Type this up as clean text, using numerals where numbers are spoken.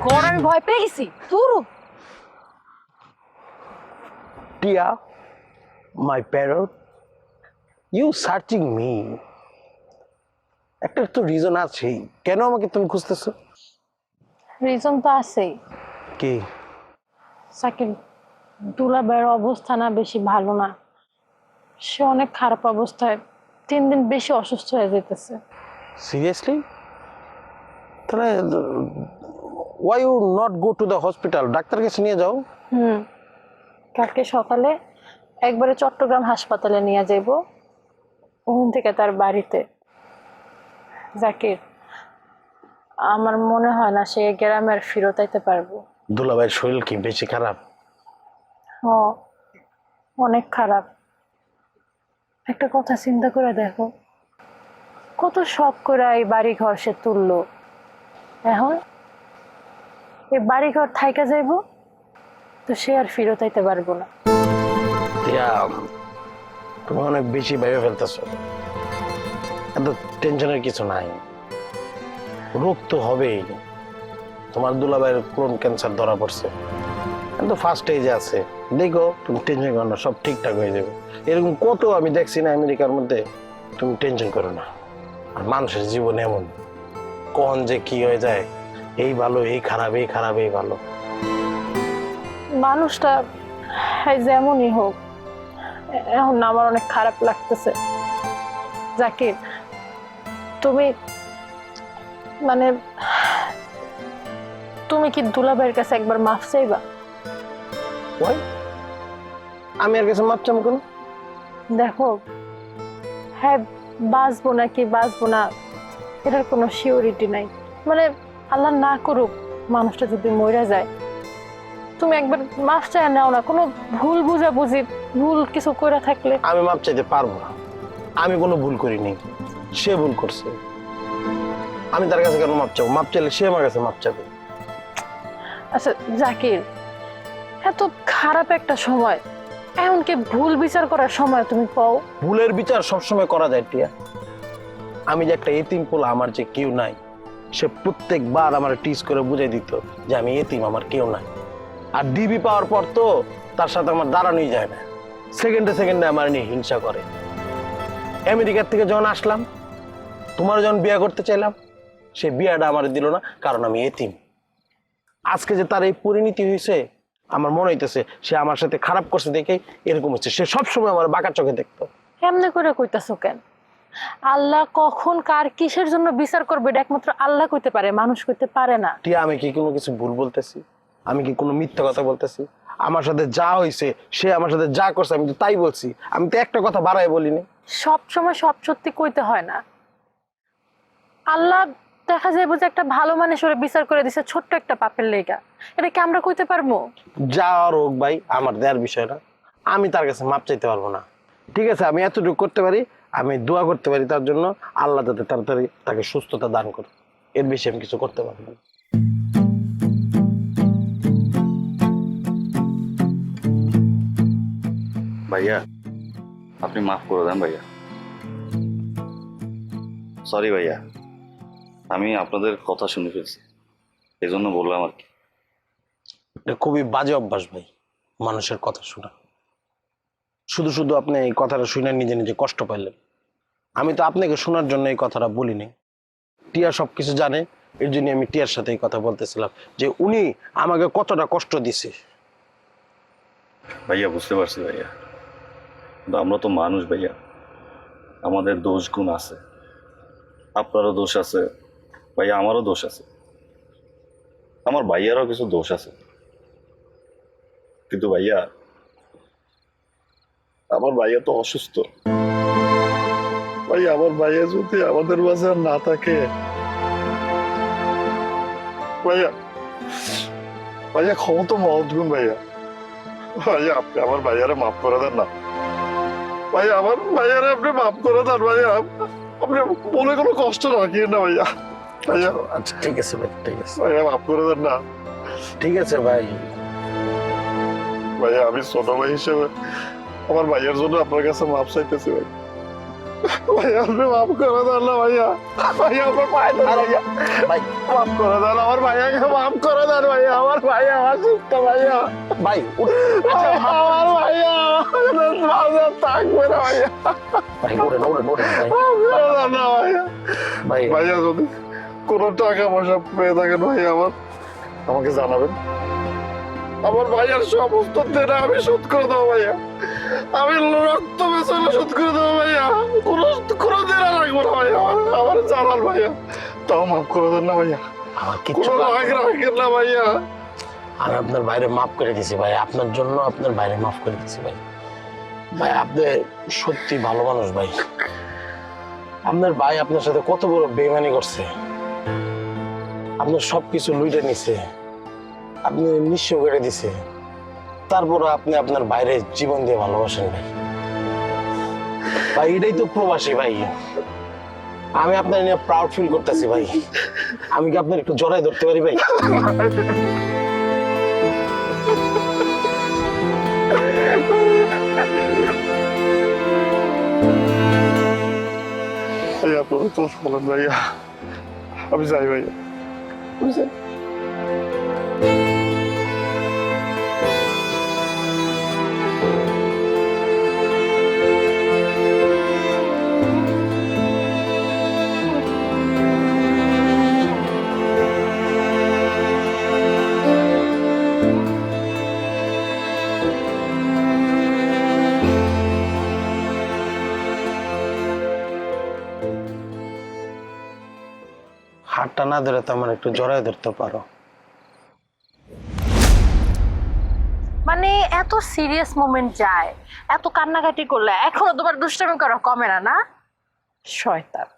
গড় আমি ভয় পেয়ে গেছি তোর। টিয়া, মাই প্যারট, ইউ সার্চিং মি। একটা তো রিজন আছেই, কেন আমাকে তুমি খুঁজতেছো? রিজন তো আছেই। কি? সাকিব, দুলাভাইয়ের অবস্থা না বেশি ভালো না। সে অনেক খারাপ অবস্থায়, 3 দিন বেশি অসুস্থ হয়ে যেতেছে। সিরিয়াসলি? তাহলে why you not go to the hospital? Doctor কাছে নিয়ে যাও। কালকে সকালে একবারে চট্টগ্রাম হাসপাতালে নিয়ে যাইব, ওখান থেকে তার বাড়িতে। জাকির, আমার মনে হয় না সে গ্রামে আর ফিরত আইতে পারবো। দুলাভাইয়ের শরীর কি বেশি খারাপ? ও অনেক খারাপ। একটা কথা চিন্তা করে দেখো, কত শখ করে এই বাড়ি ঘর সে তুললো, এখন এই বাড়ি ঘর থাইকা যাইব, তো সে আর ফিরত আইতে পারবো না। টিয়া, তুমি অনেক বেশি ভেবে ফেলতেছো। এত টেনশনের কিছু নাই, রোগ তো হবেই। তোমার দুলাভাইয়ের কোন ক্যান্সার ধরা পড়ছে, কিন্তু ফার্স্ট স্টেজে আছে। দেখো, তুমি টেনশন করো না, সব ঠিকঠাক হয়ে যাবে। এরকম কত আমি দেখছি না আমেরিকার মধ্যে। তুমি টেনশন করো না। আর মানুষের জীবন এমন, কখন যে কি হয়ে যায়, এই ভালো এই খারাপ, এই খারাপ এই ভালো। মানুষটা যেমনই হোক, এখন না আমার অনেক খারাপ লাগতেছে। জাকির, তুমি মানে তুমি কি দুলাভাইয়ের কাছে একবার মাফ চাইবা? ওই আমি আর কাছে মাপ চাম কেন? দেখো, হ্যাঁ, বাঁচবো নাকি বাঁচবো না এটার কোনো সিওরিটি নাই। মানে আল্লাহ না করুক মানুষটা যদি মরে যায়, তুমি একবার মাফ চাই নাও না। কোনো ভুল বুঝাবুঝি, ভুল কিছু করে থাকলে। আমি মাপ চাইতে পারবো না, আমি কোনো ভুল করিনি, সে ভুল করছে। আমি তার কাছে কেন মাপ চাবো? মাপ চাইলে সে আমার কাছে মাপ চাবে। আচ্ছা জাকির, এত খারাপ একটা সময়, এমনকি ভুল বিচার করার সময় তুমি পাও? ভুলের বিচার সবসময় করা যায় টিয়া। আমি যে একটা এতিম পোলা, আমার যে কেউ নাই, সে প্রত্যেকবার আমার টিজ করে বুঝাই দিত যে আমি এতিম, আমার কেউ নাই। আর ডিবি পাওয়ার পর তো তার সাথে আমার দাঁড়ানোই যায় না, সেকেন্ডে সেকেন্ডে আমার নিয়ে হিংসা করে। আমেরিকার থেকে যখন আসলাম, তোমার যখন বিয়ে করতে চাইলাম, সে বিয়েটা আমার দিল না, কারণ আমি এতিম। আজকে যে তার এই পরিণতি হয়েছে, আমার মনে হইতেছে সে আমার সাথে খারাপ করছে দেখে এরকম হচ্ছে। সে সবসময় আমার বাঁকা চোখে দেখতো। এমনি করে কইতাছো কেন? আল্লাহ কখন কার কিসের জন্য বিচার করবে এটা একমাত্র আল্লাহ কইতে পারে, মানুষ কইতে পারে না। টিয়া, আমি কি কোনো কিছু ভুল বলতেছি? আমি কি কোনো মিথ্যা কথা বলতেছি? আমার সাথে যা হয়েছে, সে আমার সাথে যা করছে, আমি তো তাই বলছি। আমি তো একটা কথা বাড়াই বলিনি। সব সময় সব সত্যি কইতে হয় না। আল্লাহ দেখা যায় যে একটা ভালো মানুষের বিচার করে দিছে ছোট্ট একটা পাপের লেগা, এটা কি আমরা কইতে পারবো? যা আর হোক ভাই, আমার দেওয়ার বিষয় না। আমি তার কাছে মাপ চাইতে পারবো না। ঠিক আছে, আমি এতটুকু করতে পারি, আমি দোয়া করতে পারি তার জন্য, আল্লাহ যাতে তাড়াতাড়ি তাকে সুস্থতা দান করে। এর বেশি আমি কিছু করতে পারবো না। ভাইয়া, আপনি মাফ করে দেন ভাইয়া। সরি ভাইয়া, আমি আপনাদের কথা শুনে ফেলছি, এই জন্য বললাম আর কি। এটা খুবই বাজে অভ্যাস ভাই, মানুষের কথা শোনা। শুধু শুধু আপনি এই কথাটা শুনে নিজে নিজে কষ্ট পাইলেন। আমি তো আপনাকে শোনার জন্য এই কথাটা বলিনি। টিয়া সবকিছু জানে, এর জন্য আমি টিয়ার সাথে এই কথা বলতেছিলাম যে উনি আমাকে কতটা কষ্ট দিছে। ভাইয়া বুঝতে পারছি ভাইয়া, কিন্তু আমরা তো মানুষ ভাইয়া, আমাদের দোষ গুণ আছে। আপনারও দোষ আছে ভাইয়া, আমারও দোষ আছে, আমার ভাইয়ারও কিছু দোষ আছে। কিন্তু ভাইয়া, আমার ভাইয়া তো অসুস্থ ভাইয়া। আমার ভাইয়া যদি আমাদের মাঝে আর না থাকে ভাইয়া, ভাইয়া ক্ষমতা মহৎ গুণ ভাইয়া। ভাইয়া, আপনি আমার ভাইয়ারে মাফ করে দেন না ভাইয়া, আমার ভাইয়ারে আপনি মাফ করে দেন ভাইয়া। আপনি বলে কোনো কষ্ট রাখিয়েন না ভাইয়া। ভাইয়া আচ্ছা ঠিক আছে ভাই, ঠিক আছে ভাইয়া, মাফ করে দেন না। ঠিক আছে ভাই। ভাইয়া, আমি ছোট ভাই হিসেবে আমার ভাইয়ের জন্য আপনার কাছে মাফ চাইতেছি ভাই। ভাইয়া আপনি মাফ করে দেন না ভাইয়া। ভাইয়া আমার পায়ে ধরে ভাইয়া, ভাই মাফ করে দেন আমার ভাইয়াকে, মাফ করে দেন ভাইয়া। আমার ভাইয়া অসুস্থ ভাইয়া, ভাই আচ্ছা, আমার ভাইয়া মাঝে থাকবে না ভাইয়া। ভাই ওঠেন ওঠেন ওঠেন ভাই। মাফ করে দেন না ভাইয়া। ভাই ভাইয়া যদি কোনো টাকা পয়সা পেয়ে থাকেন ভাইয়া আমাকে জানাবেন। আমার ভাইয়ার সমস্ত দেনা আমি শোধ করে দেবো ভাইয়া। আমি রক্ত বেচলে শোধ করে দেবো ভাইয়া। কোনো দেনা রাখবো না ভাইয়া। আমার জানান ভাইয়া, তাও মাফ করে দেন না ভাইয়া। আমার কিচ্ছু কোনো লাগবে রাগ না। রাখেন না ভাইয়া। আমি আপনার বাইরে মাফ করে দিছি ভাই, আপনার জন্য আপনার বাইরে মাফ করে দিছি ভাই। ভাই আপনি সত্যি ভালো মানুষ ভাই। আপনার ভাই আপনার সাথে কত বড় বেইমানি করছে, আপনার সবকিছু লুইটে নিছে, আপনি নিঃস্ব করে দিছে, তারপরে আপনি আপনার বাইরে জীবন দিয়ে ভালোবাসেন ভাই। ভাই এটাই তো প্রবাসী ভাই। আমি আপনার নিয়ে প্রাউড ফিল করতেছি ভাই। আমি কি আপনার একটু জড়াই ধরতে পারি ভাই? ভাইয়া আপনারা তো বলেন ভাইয়া, আমি যাই ভাইয়া, আমি যাই। হাতটা না ধরে তো আমার একটু জড়াই ধরতে পারো। মানে এত সিরিয়াস মোমেন্ট যায়, এত কান্নাকাটি করলে এখনো তোমার দুষ্টামি করা কমে না, না? শয়তান।